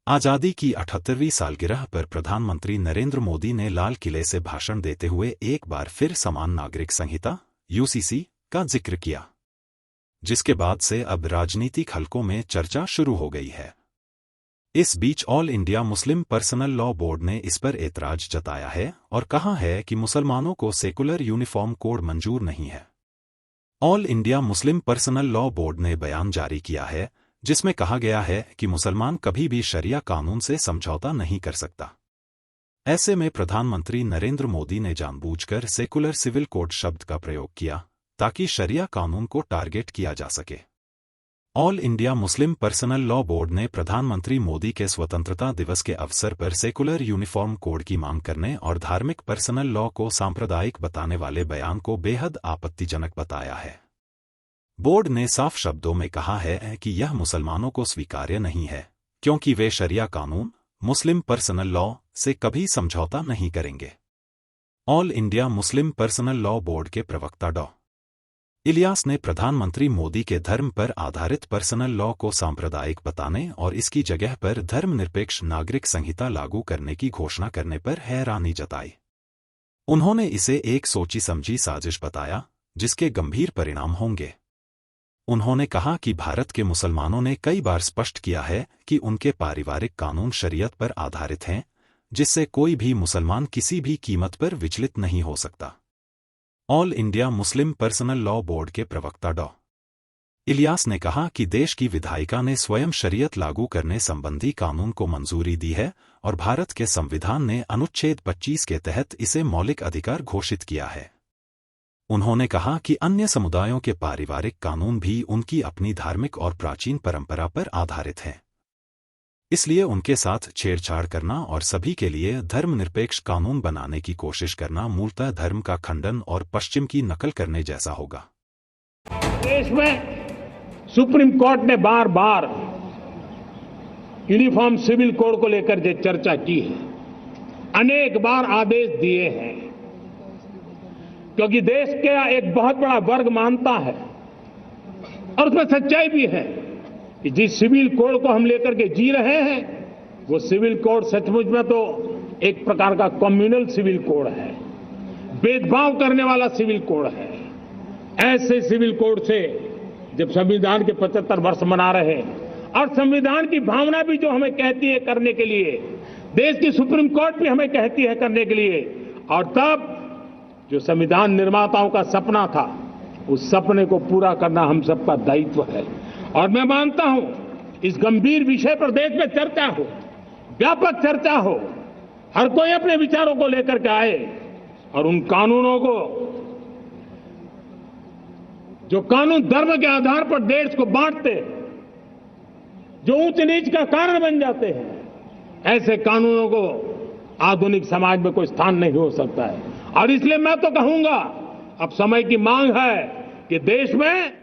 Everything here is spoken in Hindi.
आजादी की 78वीं सालगिरह पर प्रधानमंत्री नरेंद्र मोदी ने लाल किले से भाषण देते हुए एक बार फिर समान नागरिक संहिता (यूसीसी) का जिक्र किया, जिसके बाद से अब राजनीतिक हलकों में चर्चा शुरू हो गई है। इस बीच all India Muslim personal law board ने इस पर एतराज जताया है और कहा है कि मुसलमानों को सेकुलर यूनिफॉर्म कोड मंजूर नहीं है। All India Muslim personal law board ने बयान जारी किया है, जिसमें कहा गया है कि मुसलमान कभी भी शरिया कानून से समझौता नहीं कर सकता। ऐसे में प्रधानमंत्री नरेंद्र मोदी ने जानबूझकर सेकुलर सिविल कोड शब्द का प्रयोग किया ताकि शरिया कानून को टारगेट किया जा सके। All India Muslim personal law board ने प्रधानमंत्री मोदी के स्वतंत्रता दिवस के अवसर पर सेकुलर यूनिफॉर्म कोड की मांग करने और धार्मिक पर्सनल लॉ को सांप्रदायिक बताने वाले बयान को बेहद आपत्तिजनक बताया है। बोर्ड ने साफ शब्दों में कहा है कि यह मुसलमानों को स्वीकार्य नहीं है, क्योंकि वे शरिया कानून, मुस्लिम पर्सनल लॉ से कभी समझौता नहीं करेंगे। All India Muslim personal law board के प्रवक्ता डॉ. इलियास ने प्रधानमंत्री मोदी के धर्म पर आधारित पर्सनल लॉ को सांप्रदायिक बताने और इसकी जगह पर धर्मनिरपेक्ष नागरिक संहिता लागू करने की घोषणा करने पर हैरानी जताई। उन्होंने इसे एक सोची समझी साजिश बताया, जिसके गंभीर परिणाम होंगे। उन्होंने कहा कि भारत के मुसलमानों ने कई बार स्पष्ट किया है कि उनके पारिवारिक कानून शरीयत पर आधारित हैं, जिससे कोई भी मुसलमान किसी भी कीमत पर विचलित नहीं हो सकता। All India Muslim personal law board के प्रवक्ता डॉ. इलियास ने कहा कि देश की विधायिका ने स्वयं शरीयत लागू करने संबंधी कानून को मंजूरी दी है और भारत के संविधान ने अनुच्छेद 25 के तहत इसे मौलिक अधिकार घोषित किया है। उन्होंने कहा कि अन्य समुदायों के पारिवारिक कानून भी उनकी अपनी धार्मिक और प्राचीन परंपरा पर आधारित हैं। इसलिए उनके साथ छेड़छाड़ करना और सभी के लिए धर्मनिरपेक्ष कानून बनाने की कोशिश करना मूलतः धर्म का खंडन और पश्चिम की नकल करने जैसा होगा। देश में सुप्रीम कोर्ट ने बार बार यूनिफॉर्म सिविल कोड को लेकर जो चर्चा की है, अनेक बार आदेश दिए हैं, क्योंकि देश का एक बहुत बड़ा वर्ग मानता है और उसमें सच्चाई भी है कि जिस सिविल कोड को हम लेकर के जी रहे हैं, वो सिविल कोड सचमुच में तो एक प्रकार का कम्युनल सिविल कोड है, भेदभाव करने वाला सिविल कोड है। ऐसे सिविल कोड से जब संविधान के 75 वर्ष मना रहे हैं और संविधान की भावना भी जो हमें कहती है करने के लिए, देश की सुप्रीम कोर्ट भी हमें कहती है करने के लिए, और तब जो संविधान निर्माताओं का सपना था, उस सपने को पूरा करना हम सबका दायित्व है। और मैं मानता हूं इस गंभीर विषय पर देश में चर्चा हो, व्यापक चर्चा हो, हर कोई अपने विचारों को लेकर के आए और उन कानूनों को, जो कानून धर्म के आधार पर देश को बांटते, जो ऊंच नीच का कारण बन जाते हैं, ऐसे कानूनों को आधुनिक समाज में कोई स्थान नहीं हो सकता है। और इसलिए मैं तो कहूंगा, अब समय की मांग है कि देश में